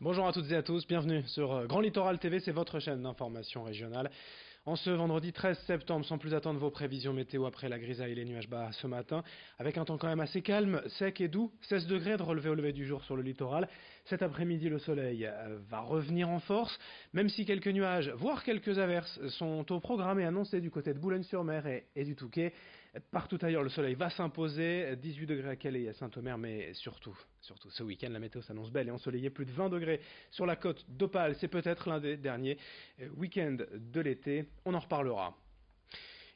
Bonjour à toutes et à tous, bienvenue sur Grand Littoral TV, c'est votre chaîne d'information régionale. En ce vendredi 13 septembre, sans plus attendre vos prévisions météo après la grisaille et les nuages bas ce matin, avec un temps quand même assez calme, sec et doux, 16 degrés de relevé au lever du jour sur le littoral. Cet après-midi, le soleil va revenir en force, même si quelques nuages, voire quelques averses, sont au programme et annoncés du côté de Boulogne-sur-Mer et du Touquet. Partout ailleurs, le soleil va s'imposer, 18 degrés à Calais et à Saint-Omer, mais surtout ce week-end, la météo s'annonce belle et ensoleillée, plus de 20 degrés sur la côte d'Opale, c'est peut-être l'un des derniers week-ends de l'été, on en reparlera.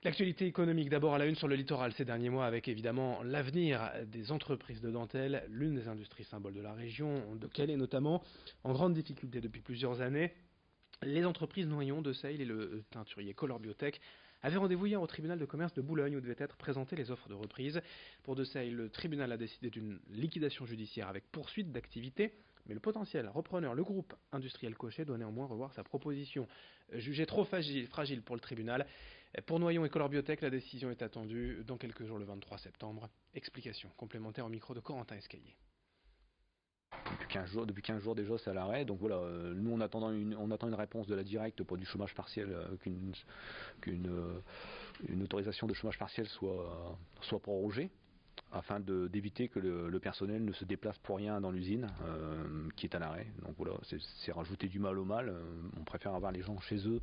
L'actualité économique d'abord à la une sur le littoral ces derniers mois avec évidemment l'avenir des entreprises de dentelle, l'une des industries symboles de la région, de Calais notamment, en grande difficulté depuis plusieurs années. Les entreprises Noyon, De Seil et le teinturier Color Biotech avaient rendez-vous hier au tribunal de commerce de Boulogne où devaient être présentées les offres de reprise. Pour De Seil, le tribunal a décidé d'une liquidation judiciaire avec poursuite d'activité, mais le potentiel repreneur, le groupe industriel Cochet, doit néanmoins revoir sa proposition, jugée trop fragile pour le tribunal. Pour Noyon et Color Biotech, la décision est attendue dans quelques jours le 23 septembre. Explication complémentaire au micro de Corentin Escaillé. Depuis 15 jours déjà c'est à l'arrêt, donc voilà, nous on attend une réponse de la directe pour du chômage partiel, qu'une autorisation de chômage partiel soit prorogée, afin d'éviter que le personnel ne se déplace pour rien dans l'usine qui est à l'arrêt. Donc voilà, c'est rajouter du mal au mal, on préfère avoir les gens chez eux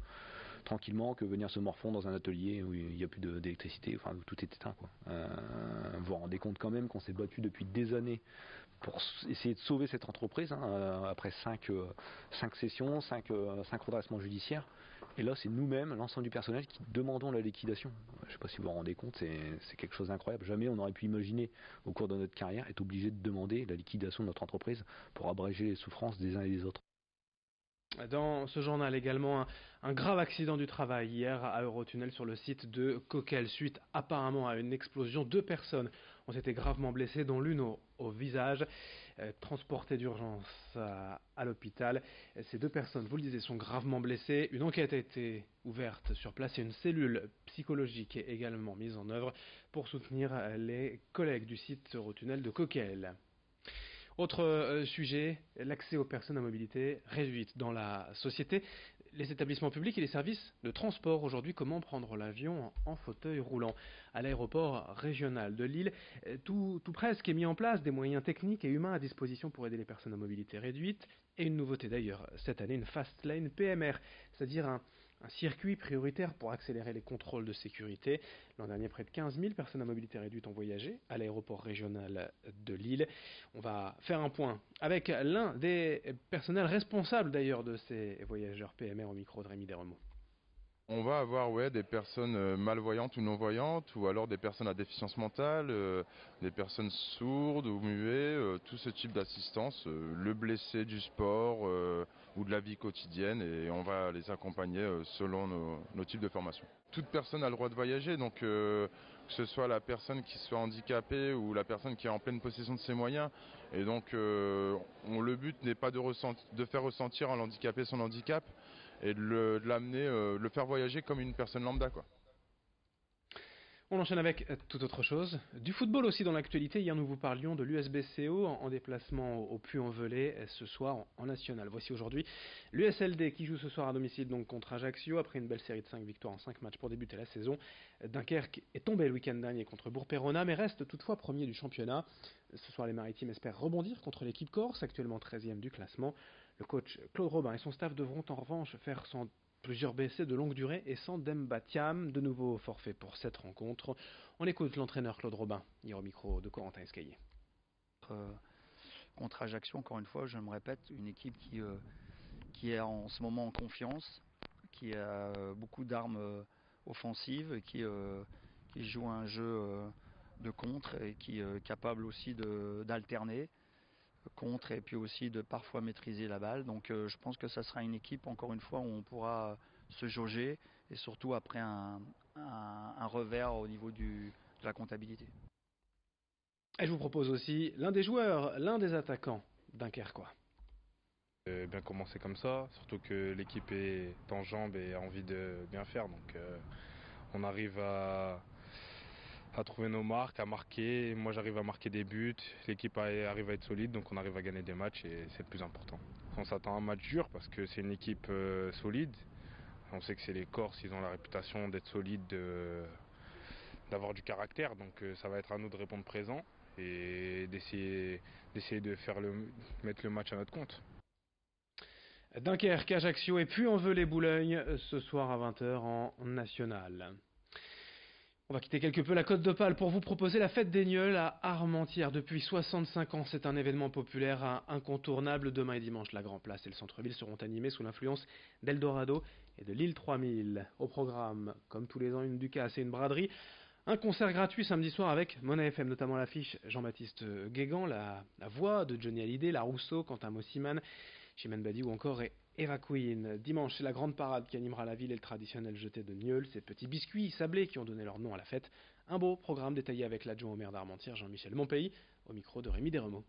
tranquillement que venir se morfondre dans un atelier où il n'y a plus d'électricité, enfin où tout est éteint, quoi. Vous vous rendez compte quand même qu'on s'est battu depuis des années pour essayer de sauver cette entreprise, après 5 sessions, 5 redressements judiciaires. Et là, c'est nous-mêmes, l'ensemble du personnel, qui demandons la liquidation. Je ne sais pas si vous vous rendez compte, c'est quelque chose d'incroyable. Jamais on aurait pu imaginer, au cours de notre carrière, être obligé de demander la liquidation de notre entreprise pour abréger les souffrances des uns et des autres. Dans ce journal également, un grave accident du travail hier à Eurotunnel sur le site de Coquel. Suite apparemment à une explosion, 2 personnes ont été gravement blessées, dont l'une au visage, transportées d'urgence à l'hôpital. Ces 2 personnes, vous le disiez, sont gravement blessées. Une enquête a été ouverte sur place et une cellule psychologique est également mise en œuvre pour soutenir les collègues du site Eurotunnel de Coquel. Autre sujet, l'accès aux personnes à mobilité réduite dans la société. Les établissements publics et les services de transport aujourd'hui, comment prendre l'avion en fauteuil roulant. À l'aéroport régional de Lille, tout presque est mis en place, des moyens techniques et humains à disposition pour aider les personnes à mobilité réduite. Et une nouveauté d'ailleurs cette année, une Fast Lane PMR, c'est-à-dire un circuit prioritaire pour accélérer les contrôles de sécurité. L'an dernier, près de 15 000 personnes à mobilité réduite ont voyagé à l'aéroport régional de Lille. On va faire un point avec l'un des personnels responsables d'ailleurs de ces voyageurs PMR au micro de Rémi Desremaux. On va avoir des personnes malvoyantes ou non-voyantes, ou alors des personnes à déficience mentale, des personnes sourdes ou muets, tout ce type d'assistance, le blessé du sport ou de la vie quotidienne, et on va les accompagner selon nos types de formation. Toute personne a le droit de voyager, donc que ce soit la personne qui soit handicapée ou la personne qui est en pleine possession de ses moyens, et donc le but n'est pas de faire ressentir à l'handicapé son handicap, et de l'amener, le faire voyager comme une personne lambda, quoi. On enchaîne avec toute autre chose. Du football aussi dans l'actualité. Hier, nous vous parlions de l'USBCO en déplacement au Puy-en-Velay ce soir en national. Voici aujourd'hui l'USLD qui joue ce soir à domicile donc contre Ajaccio après une belle série de 5 victoires en 5 matchs pour débuter la saison. Dunkerque est tombé le week-end dernier contre Bourg-Péronne mais reste toutefois premier du championnat. Ce soir, les Maritimes espèrent rebondir contre l'équipe corse, actuellement 13e du classement. Le coach Claude Robin et son staff devront en revanche faire sans plusieurs blessés de longue durée et sans Demba Thiam, de nouveau forfait pour cette rencontre. On écoute l'entraîneur Claude Robin, hier au micro de Corentin Escaillé. Contre Ajaccio, encore une fois, je me répète, une équipe qui est en ce moment en confiance, qui a beaucoup d'armes offensives, qui joue un jeu de contre et qui est capable aussi d'alterner contre et puis aussi de parfois maîtriser la balle. Donc je pense que ça sera une équipe, encore une fois, où on pourra se jauger et surtout après un revers au niveau de la comptabilité. Et je vous propose aussi l'un des joueurs, l'un des attaquants dunkerquois. Bien commencer comme ça, surtout que l'équipe est en jambes et a envie de bien faire. Donc on arrive à trouver nos marques, à marquer. Moi j'arrive à marquer des buts, l'équipe arrive à être solide, donc on arrive à gagner des matchs et c'est le plus important. On s'attend à un match dur parce que c'est une équipe solide. On sait que c'est les Corses, ils ont la réputation d'être solides, d'avoir du caractère, donc ça va être à nous de répondre présent et d'essayer de mettre le match à notre compte. Dunkerque, Ajaccio et puis Puy-en-Velay-Boulogne ce soir à 20h en national. On va quitter quelque peu la Côte d'Opale pour vous proposer la fête des Gneuls à Armentières. Depuis 65 ans, c'est un événement populaire incontournable. Demain et dimanche, la Grand Place et le centre-ville seront animés sous l'influence d'Eldorado et de l'île 3000. Au programme, comme tous les ans, une ducasse et une braderie. Un concert gratuit samedi soir avec Mona FM, notamment l'affiche Jean-Baptiste Guégan, la voix de Johnny Hallyday, la Rousseau, Quentin Mossiman, Chimène Badi ou encore Eva Queen. Dimanche, c'est la grande parade qui animera la ville et le traditionnel jeté de gneuls, ces petits biscuits sablés qui ont donné leur nom à la fête. Un beau programme détaillé avec l'adjoint au maire d'Armentières, Jean-Michel Monpeilly, au micro de Rémi Desremeaux.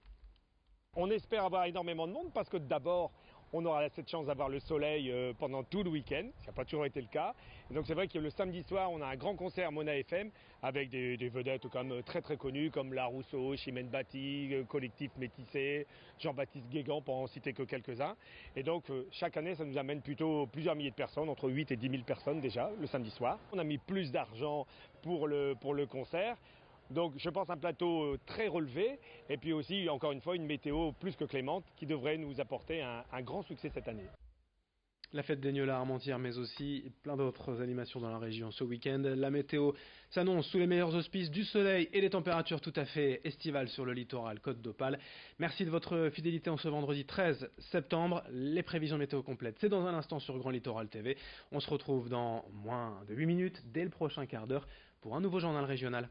On espère avoir énormément de monde parce que d'abord, on aura cette chance d'avoir le soleil pendant tout le week-end, ce qui n'a pas toujours été le cas. Et donc c'est vrai que le samedi soir, on a un grand concert Mona FM avec des vedettes quand même très très connues comme La Rousseau, Chimène Badi, Collectif Métissé, Jean-Baptiste Guégan pour en citer que quelques-uns. Et donc chaque année, ça nous amène plutôt plusieurs milliers de personnes, entre 8 et 10 000 personnes déjà le samedi soir. On a mis plus d'argent pour le concert. Donc je pense un plateau très relevé et puis aussi encore une fois une météo plus que clémente qui devrait nous apporter un grand succès cette année. La fête des Gneuls à Armentières mais aussi plein d'autres animations dans la région ce week-end. La météo s'annonce sous les meilleurs auspices du soleil et des températures tout à fait estivales sur le littoral Côte d'Opale. Merci de votre fidélité en ce vendredi 13 septembre. Les prévisions météo complètes, c'est dans un instant sur Grand Littoral TV. On se retrouve dans moins de 8 minutes dès le prochain quart d'heure pour un nouveau journal régional.